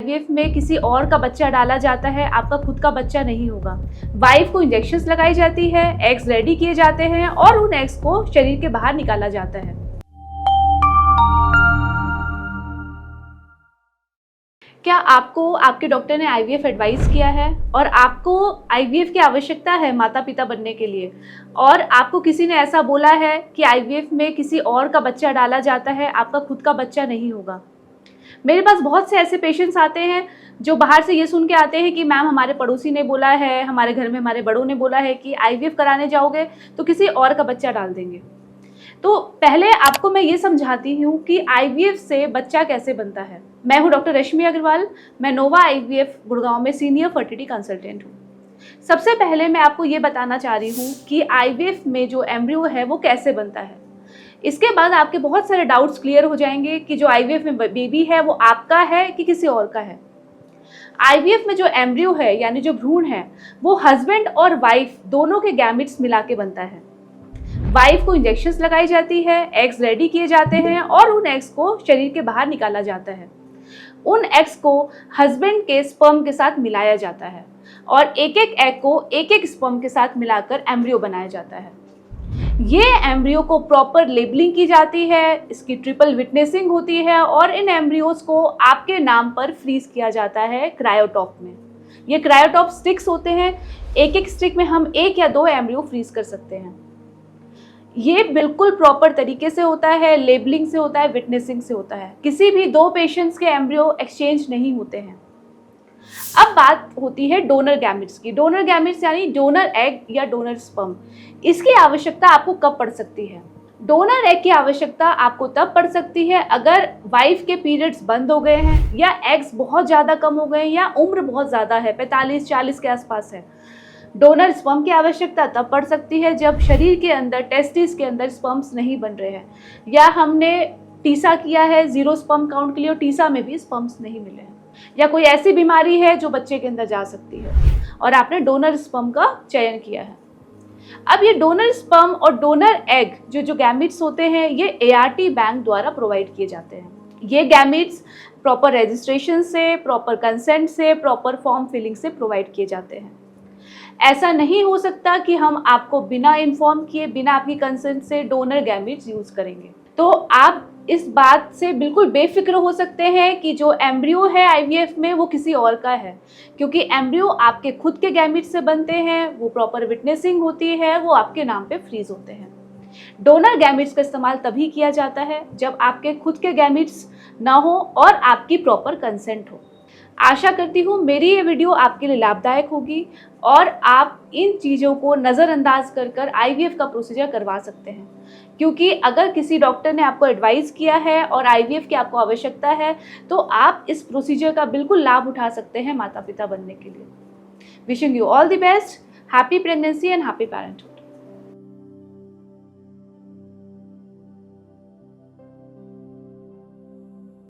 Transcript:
IVF में किसी और का बच्चा डाला जाता है, आपका खुद का बच्चा नहीं होगा। वाइफ को इंजेक्शंस लगाई जाती है, एग्स रेडी किए जाते हैं और उन एग्स को शरीर के बाहर निकाला जाता है। क्या आपको आपके डॉक्टर ने आईवीएफ एडवाइस किया है और आपको आईवीएफ की आवश्यकता है माता पिता बनने के लिए, और आपको किसी ने ऐसा बोला है कि आईवीएफ में किसी और का बच्चा डाला जाता है, आपका खुद का बच्चा नहीं होगा? मेरे पास बहुत से ऐसे पेशेंट्स आते हैं जो बाहर से ये सुन के आते हैं कि मैम हमारे पड़ोसी ने बोला है, हमारे घर में हमारे बड़ों ने बोला है कि आईवीएफ कराने जाओगे तो किसी और का बच्चा डाल देंगे। तो पहले आपको मैं ये समझाती हूँ कि आईवीएफ से बच्चा कैसे बनता है। मैं हूँ डॉक्टर रश्मि अग्रवाल, मैं नोवा आईवीएफ गुड़गांव में सीनियर फर्टिलिटी कंसल्टेंट हूँ। सबसे पहले मैं आपको ये बताना चाह रही हूँ कि आईवीएफ में जो एम्ब्रियो है वो कैसे बनता है। इसके बाद आपके बहुत सारे डाउट्स क्लियर हो जाएंगे कि जो आईवीएफ में बेबी है वो आपका है कि किसी और का है। आईवीएफ में जो एम्ब्रियो है यानी जो भ्रूण है वो हस्बैंड और वाइफ दोनों के गैमेट्स मिला के बनता है। वाइफ को इंजेक्शंस लगाई जाती है, एग्स रेडी किए जाते हैं और उन एग्स को शरीर के बाहर निकाला जाता है। उन एग्स को हस्बैंड के स्पर्म के साथ मिलाया जाता है और एक एक एग को एक एक स्पर्म के साथ मिलाकर एम्ब्रियो बनाया जाता है। ये एम्ब्रियो को प्रॉपर लेबलिंग की जाती है, इसकी ट्रिपल विटनेसिंग होती है और इन एम्ब्रियोज को आपके नाम पर फ्रीज किया जाता है क्रायोटॉप में। ये क्रायोटॉप स्टिक्स होते हैं, एक एक स्टिक में हम 1 या 2 एम्ब्रियो फ्रीज कर सकते हैं। ये बिल्कुल प्रॉपर तरीके से होता है, लेबलिंग से होता है, विटनेसिंग से होता है। किसी भी 2 पेशेंट्स के एम्ब्रियो एक्सचेंज नहीं होते हैं। अब बात होती है डोनर गैमेट्स की। डोनर गैमेट्स यानी डोनर एग या डोनर स्पर्म। इसकी आवश्यकता आपको कब पड़ सकती है? डोनर एग की आवश्यकता आपको तब पड़ सकती है अगर वाइफ के पीरियड्स बंद हो गए हैं या एग्स बहुत ज़्यादा कम हो गए हैं या उम्र बहुत ज़्यादा है, 45-40 के आसपास है। डोनर स्पर्म की आवश्यकता तब पड़ सकती है जब शरीर के अंदर, टेस्टिस के अंदर स्पर्म्स नहीं बन रहे हैं, या हमने टीसा किया है 0 स्पर्म काउंट के लिए और टीसा में भी स्पर्म्स नहीं मिले हैं, या कोई ऐसी बीमारी है जो बच्चे के अंदर जा सकती है और आपने डोनर स्पर्म का चयन किया है। अब ये डोनर स्पर्म और डोनर एग जो गैमेट्स होते हैं ये ART बैंक द्वारा प्रोवाइड किए जाते हैं। ये गैमेट्स प्रॉपर रजिस्ट्रेशन से, प्रॉपर कंसेंट से, प्रॉपर फॉर्म फिलिंग से प्रोवाइड किए जाते हैं। ऐसा नहीं हो सकता कि हम आपको बिना इन्फॉर्म किए, बिना आपकी कंसेंट से डोनर गैमेट्स यूज करेंगे। तो आप इस बात से बिल्कुल बेफिक्र हो सकते हैं कि जो एम्ब्रियो है आईवीएफ में वो किसी और का है, क्योंकि एम्ब्रियो आपके खुद के गैमेट्स से बनते हैं, वो प्रॉपर विटनेसिंग होती है, वो आपके नाम पे फ्रीज होते हैं। डोनर गैमेट्स का इस्तेमाल तभी किया जाता है जब आपके खुद के गैमेट्स ना हो और आपकी प्रॉपर कंसेंट हो। आशा करती हूँ मेरी ये वीडियो आपके लिए लाभदायक होगी और आप इन चीज़ों को नज़रअंदाज कर आईवीएफ का प्रोसीजर करवा सकते हैं, क्योंकि अगर किसी डॉक्टर ने आपको एडवाइस किया है और आईवीएफ की आपको आवश्यकता है तो आप इस प्रोसीजर का बिल्कुल लाभ उठा सकते हैं माता पिता बनने के लिए। Wishing you all the best, happy pregnancy and happy parenthood.